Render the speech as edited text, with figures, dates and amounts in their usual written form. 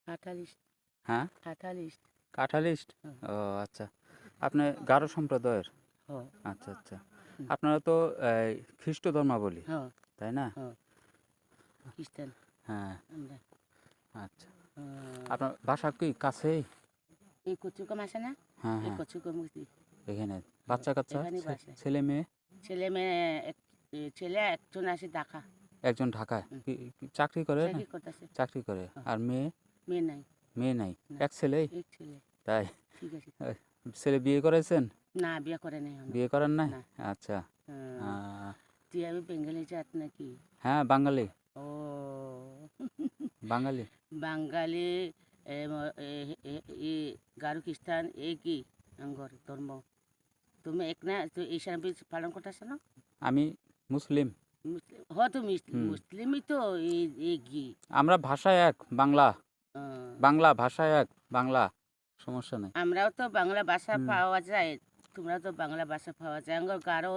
কাঁঠালিস্ট। হ্যাঁ, কাঁঠালিস্ট। কাঁঠালিস্ট। হ্যাঁ। ও আচ্ছা, আপনি গারো সম্প্রদায়ের? হ্যাঁ। আচ্ছা আচ্ছা, আপনারা তো খ্রিস্ট ধর্মাবলম্বী, হ্যাঁ। তাই না? হ্যাঁ। খ্রিস্টান হ্যাঁ, আমরা। আচ্ছা। আপনার বাসা কি কাছেই? এই কচুকাম আছে না, হ্যাঁ এই হ্যাঁ, কচুকাম এখানে বাচ্চা কাচ্চা এখানে বাসা। ছেলে মেয়ে? ছেলে মেয়ে ছেলে একজন আছে ঢাকা। একজন ঢাকায় কি চাকরি করে না? চাকরি করতেছে। চাকরি করে। আর মেয়ে? মেয়ে নাই। মেয়ে নাই, না, এক ছেলেই? এক ছেলে। তাই? ঠিক আছে। ছেলে বিয়ে করেছেন? না, বিয়ে করে নাই এখনো। বিয়ে করেন নাই? না। আচ্ছা। তুই আমি বেঙ্গলি জাত নাকি? হ্যাঁ, বাঙালি। ও বাঙালি। বাঙালি। গারো খ্রিস্টান একই আঙ্গর ধর্ম। তুমি এক না, তো ঈশান পালন করতেছ না? আমি মুসলিম। মুসলিম হ, তুমি মুসলিমই তো একই। আমরা ভাষায় এক, বাংলা। আহ, বাংলা ভাষায় এক, বাংলা, সমস্যা নেই। আমরাও তো বাংলা ভাষা পাওয়া যায়, তোমরাও তো বাংলা ভাষা পাওয়া যায়। আঙ্গর গারো